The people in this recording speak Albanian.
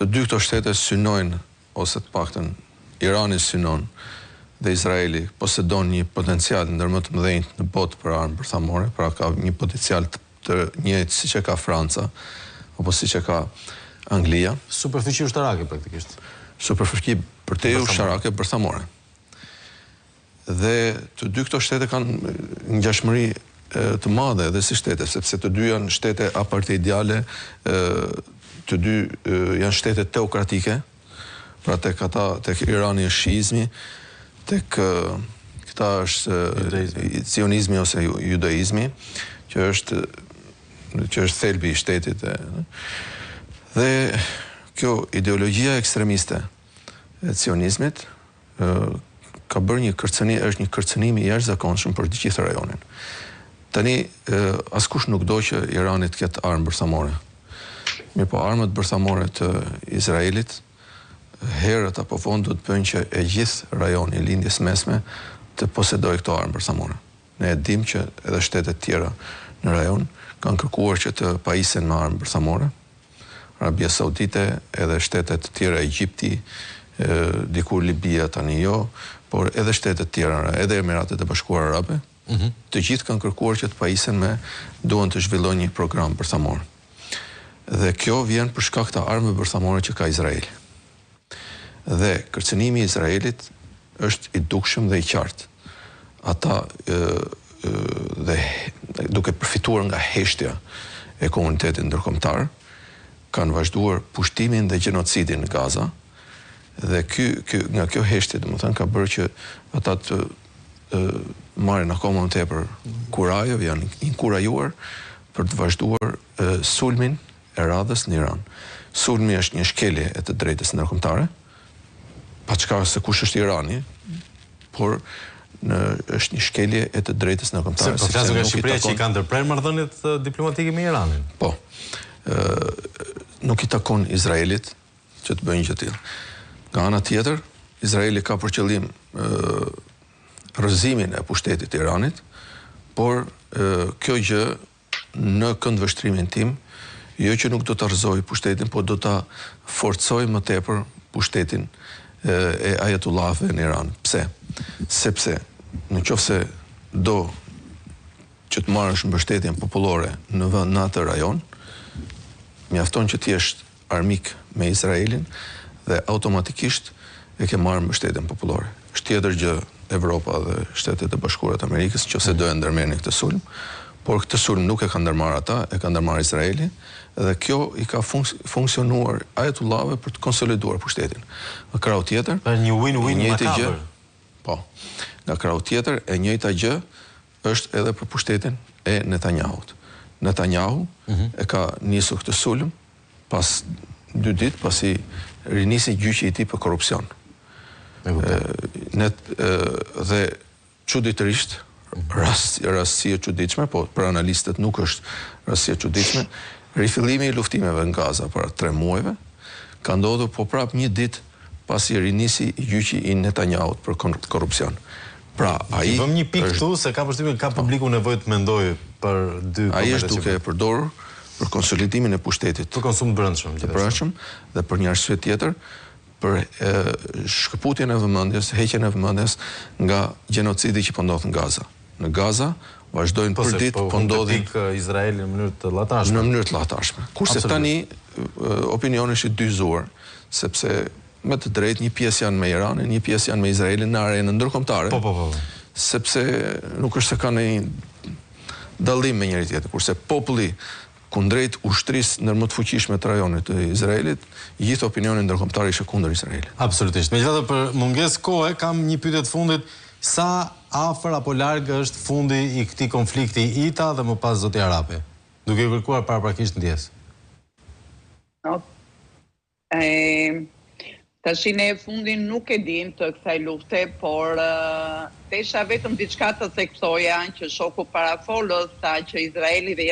Të dy këto shtete synojnë, ose të paktën Irani synon dhe Izraeli posedon një potencial ndër më të mëdhenj në botë për armë bërthamore, pra ka një potencial të njëjtë siç e ka Franca apo siç e ka Anglia. Superfiqi ushtarake praktikisht. Superfiqi për te ushtarake bërthamore. Dhe të dy këto shtete kanë ngjashmëri të madhe edhe si shtete, sepse të dy janë shtete apartheidiale, të dy janë shtete teokratike, pra tek Irani është shiizmi, tek këta është sionizmi ose judaizmi, që është thelbi i shtetit. Dhe kjo ideologjia ekstremiste e sionizmit ka bërë është një kërcënim i jashtëzakonshëm për të gjithë rajonin. Tani askush nuk do që Irani të ketë armë bërthamore. Mirë po, armët bërthamore të Izraelit herët apo vonë do të bëjnë që e gjithë rajoni i lindjes mesme të posedojë këto armë bërthamore. Ne e dim që edhe shtetet tjera në rajon kanë kërkuar që të pajisen me armë bërthamore. Arabia Saudite, edhe shtetet tjera, Egjipti, dikur Libia tani jo, por edhe shtetet tjera, edhe Emiratet e Bashkuara Arabe, të gjithë kanë kërkuar që të pajisen duan të zhvillojnë një program bërthamor. Dhe kjo vjen për shkak të armëve bërthamore që ka Izraeli. Dhe kërcënimi i Izraelit është i dukshëm dhe i qartë. Ata dhe duke përfituar nga heshtja e komunitetit ndërkombëtar, kanë vazhduar pushtimin dhe gjenocidin në Gaza, dhe nga kjo heshtje, domethënë, ka bërë që ata të marrin akoma më tepër kurajë, janë inkurajuar për të vazhduar sulmin e radhës në Iran. Sulmi është një shkelje e të drejtës ndërkombëtare, pa çka se kush është Irani, por është një shkelje e të drejtës ndërkombëtare. Po flasim nga Shqipëria që i ka ndërprer marrëdhëniet diplomatike me Iranin. Po. Nuk i takon Izraelit që të bëjnë gjë të tillë. Nga ana tjetër, Izraeli ka për qëllim rrëzimin e pushtetit të Iranit, por kjo gjë në këndvështrimin tim, jo që nuk do të rrëzoj pushtetin, por do të forcoj më tepër pushtetin e ajetullahëve në Iran. Pse? Sepse në qoftë se do që të marrësh mbështetjen popullore në vend në atë rajon, mjafton që ti jesh armik me Izraelin dhe automatikisht e ke marrë mbështetjen popullore. Është tjetër gjë Evropa dhe Shtetet e Bashkuara të Amerikës nëse do e ndërmerrnin këtë sulm, por këtë sulm nuk e ka ndërmarrë ata, e ka ndërmarrë Izraeli, dhe kjo i ka funksionuar ajetullahëve për të konsoliduar pushtetin. Nga krau tjetër, një win-win makabër. Po. Nga krau tjetër, e njëjta gjë është edhe për pushtetin e Netanyahut. Netanyahu e ka nisur këtë sulm pas 2 ditë pasi rinisi gjyqi i tij për korrupsion. Dhe çuditërisht, rastësi e çuditshme, po për analistët nuk është rastësi e çuditshme, rifillimi i luftimeve në Gaza para 3 muajve ka ndodhur po prap 1 ditë pasi rinisi gjyqi i Netanyahut për korrupsion. Pra, ai vëm një pikë këtu se ka përshtypjen ka publiku nevojë të mendojë për dy komente. Ai është duke e përdorur për konsolidimin e pushtetit. Për konsum të brendshëm. Të brendshëm dhe për një arsye tjetër, për shkëputjen e vëmendjes, heqjen e vëmendjes nga gjenocidi që po ndodh në Gaza. Në Gaza vazhdojnë për ditë po ndodhin Izraeli në mënyrë të llatashme. Në mënyrë të llatashme. Kurse tani opinioni është i dyzuar, sepse me të drejtë një pjesë janë me Iranin, një pjesë janë me Izraelin në arenën ndërkombëtare. Po. Sepse nuk është se ka ndonjë dallim me njëri tjetrin, kurse populli kundrejt ushtrisë ndër më të fuqishme të rajonit të Izraelit, gjithë opinionin ndërkombëtar ishte kundër Izraelit. Absolutisht. Megjithatë, për mungesë kohe kam një pyetje të fundit, sa afër apo larg është fundi i këtij konflikti ITA dhe më pas zoti Arapi, duke kërkuar paraprakisht ndjes? Tashi ne fundin nuk e dim të kësaj lufte, por desha vetëm diçka të theksoja që shoku parafolës sa që Izraeli dhe